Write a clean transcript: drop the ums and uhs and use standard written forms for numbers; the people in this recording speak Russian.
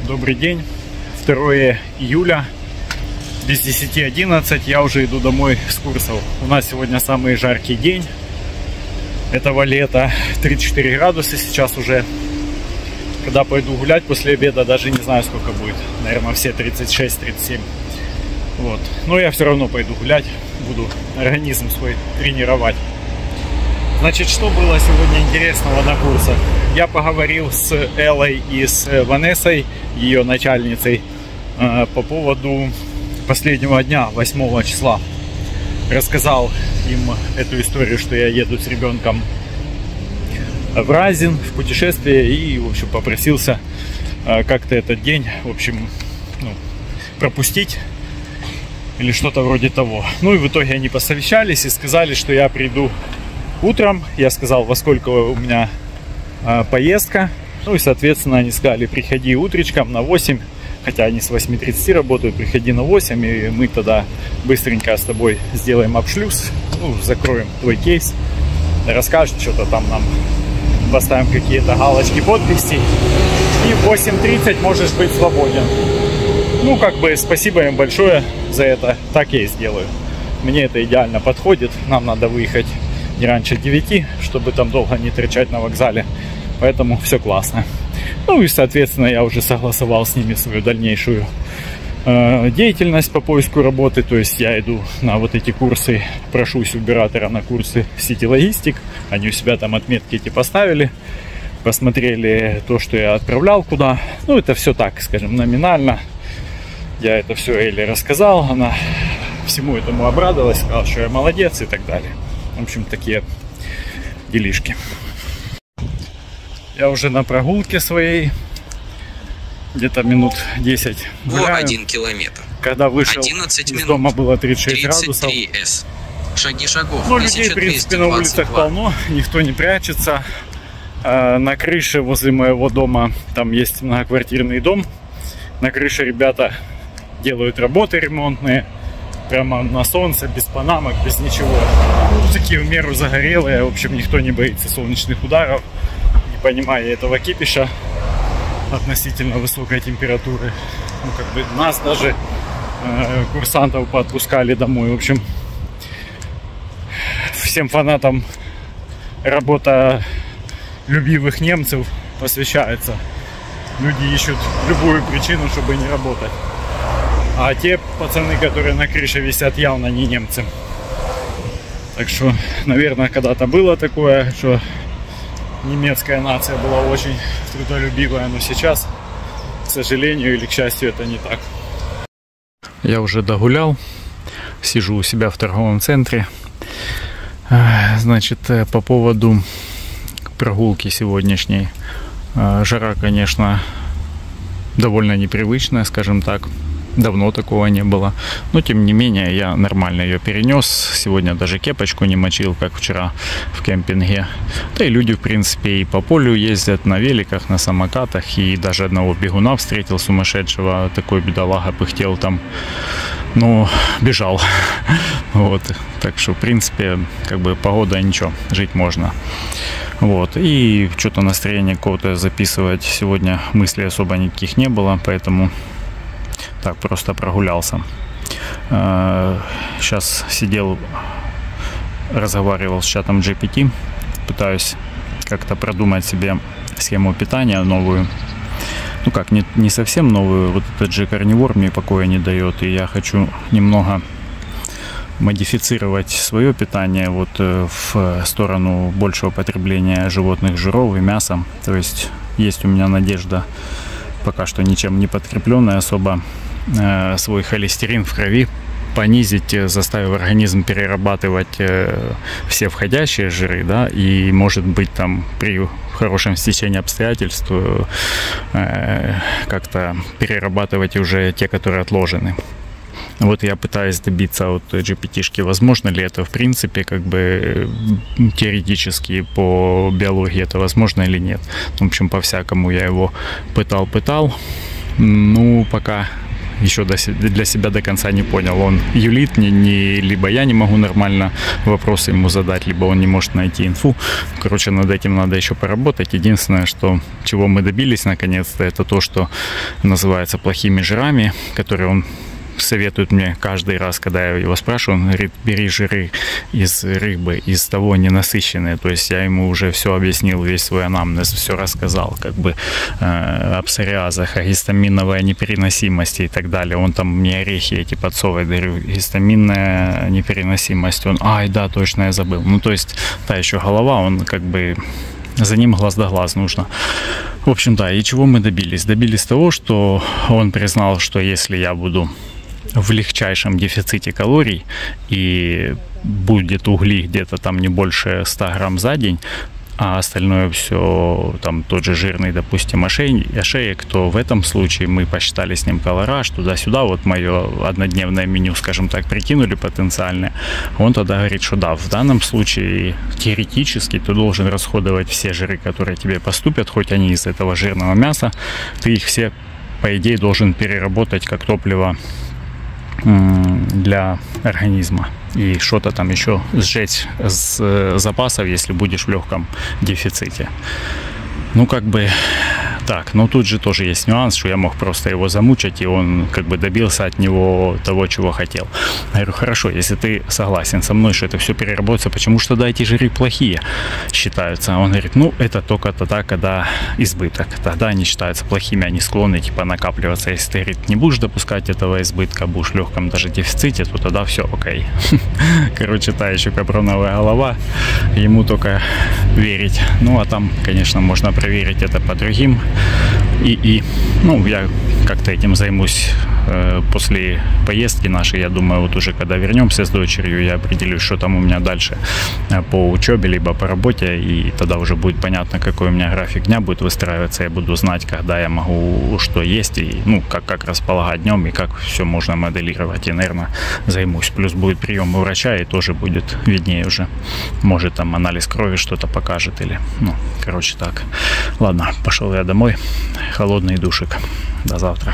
Добрый день, 2 июля, без 10:11, я уже иду домой с курсов. У нас сегодня самый жаркий день этого лета, 34 градуса сейчас уже. Когда пойду гулять после обеда, даже не знаю сколько будет, наверное все 36-37. Вот. Но я все равно пойду гулять, буду организм свой тренировать. Значит, что было сегодня интересного на курсах? Я поговорил с Эллой и с Ванессой, ее начальницей, по поводу последнего дня, 8 числа. Рассказал им эту историю, что я еду с ребенком в Разин, в путешествие, и, в общем, попросился как-то этот день, в общем, пропустить или что-то вроде того. Ну и в итоге они посовещались и сказали, что я приду утром. Я сказал, во сколько у меня поездка. Ну и, соответственно, они сказали, приходи утречком на 8. Хотя они с 8:30 работают, приходи на 8. И мы тогда быстренько с тобой сделаем обшлюз. Ну, закроем твой кейс. Расскажут что-то там нам. Поставим какие-то галочки, подписи. И в 8:30 можешь быть свободен. Ну, как бы, спасибо им большое за это. Так я и сделаю. Мне это идеально подходит. Нам надо выехать не раньше 9, чтобы там долго не торчать на вокзале. Поэтому все классно. Ну и, соответственно, я уже согласовал с ними свою дальнейшую деятельность по поиску работы. То есть я иду на вот эти курсы, прошусь у оператора на курсы City Logistic. Они у себя там отметки эти поставили. Посмотрели то, что я отправлял куда. Ну, это все так, скажем, номинально. Я это все Элле рассказал. Она всему этому обрадовалась, сказала, что я молодец и так далее. В общем, такие делишки. Я уже на прогулке своей. Где-то минут 10 гуляю. 1 километр. Когда вышел из дома, было 36 градусов. Шаги шагов. Ну, людей, в принципе, на улицах полно. Никто не прячется. На крыше возле моего дома, там есть многоквартирный дом. На крыше ребята делают работы ремонтные. Прямо на солнце, без панамок, без ничего. Такие в меру загорелые. В общем, никто не боится солнечных ударов. Не понимая этого кипиша относительно высокой температуры. Ну, как бы нас даже, курсантов, поотпускали домой. В общем, всем фанатам работа любивых немцев посвящается. Люди ищут любую причину, чтобы не работать. А те пацаны, которые на крыше висят, явно не немцы. Так что, наверное, когда-то было такое, что немецкая нация была очень трудолюбивая, но сейчас, к сожалению или к счастью, это не так. Я уже догулял, сижу у себя в торговом центре. Значит, по поводу прогулки сегодняшней. Жара, конечно, довольно непривычная, скажем так. Давно такого не было. Но, тем не менее, я нормально ее перенес. Сегодня даже кепочку не мочил, как вчера в кемпинге. Да и люди, в принципе, и по полю ездят на великах, на самокатах. И даже одного бегуна встретил сумасшедшего. Такой бедолага пыхтел там. Но бежал. Вот. Так что, в принципе, как бы погода ничего, жить можно. Вот. И что-то настроение какого-то записывать сегодня мыслей особо никаких не было. Поэтому так, просто прогулялся. Сейчас сидел, разговаривал с чатом GPT. Пытаюсь как-то продумать себе схему питания новую. Ну как, не совсем новую. Вот этот же карнивор мне покоя не дает. И я хочу немного модифицировать свое питание вот в сторону большего потребления животных жиров и мяса. То есть у меня надежда, пока что ничем не подкрепленная особо, свой холестерин в крови понизить, заставив организм перерабатывать все входящие жиры, да, и, может быть, там при хорошем стечении обстоятельств как-то перерабатывать уже те, которые отложены. Вот я пытаюсь добиться от GPT-шки, возможно ли это в принципе, как бы теоретически по биологии это возможно или нет. В общем, по-всякому я его пытал. Ну, пока еще для себя до конца не понял. Он юлит, либо я не могу нормально вопросы ему задать, либо он не может найти инфу. Короче, над этим надо еще поработать. Единственное, чего мы добились наконец-то, это то, что называется плохими жирами, которые он советует мне каждый раз, когда я его спрашиваю. Он говорит: бери жиры из рыбы, из того ненасыщенные. То есть я ему уже все объяснил, весь свой анамнез, все рассказал, как бы о псориазах, о гистаминовой непереносимости и так далее. Он там мне орехи эти подсовывает, говорю: гистаминная непереносимость. Он: ай, да, точно, я забыл. Ну, то есть та еще голова, он как бы... За ним глаз да глаз нужно. В общем, да, и чего мы добились? Добились того, что он признал, что если я буду в легчайшем дефиците калорий и будет угли где-то там не больше 100 грамм за день, а остальное все, там тот же жирный, допустим, ошеек, то в этом случае мы посчитали с ним колораж туда-сюда, вот мое однодневное меню, скажем так, прикинули потенциальное. Он тогда говорит, что да, в данном случае теоретически ты должен расходовать все жиры, которые тебе поступят, хоть они из этого жирного мяса, ты их все, по идее, должен переработать как топливо для организма и что-то там еще сжечь с запасов, если будешь в легком дефиците. Ну, как бы так. Но тут же тоже есть нюанс, что я мог просто его замучить, и он как бы добился от него того, чего хотел. Я говорю: хорошо, если ты согласен со мной, что это все переработается, почему что эти жиры плохие считаются? Он говорит: ну, это только тогда, когда избыток. Тогда они считаются плохими, они склонны типа накапливаться. Если ты, говорит, не будешь допускать этого избытка, будешь в легком даже дефиците, то тогда все окей. Короче, та еще капроновая голова, ему только верить. Ну, а там, конечно, можно проверить это по другим. Ну, я как-то этим займусь после поездки нашей. Я думаю, вот уже когда вернемся с дочерью, я определюсь, что там у меня дальше по учебе, либо по работе, и тогда уже будет понятно, какой у меня график дня будет выстраиваться. Я буду знать, когда я могу что есть, и ну, как располагать днем, и как все можно моделировать. И, наверное, займусь. Плюс будет прием у врача, и тоже будет виднее уже. Может, там анализ крови что-то покажет, или, ну, короче, так. Ладно, пошел я домой. Холодный душик. До завтра.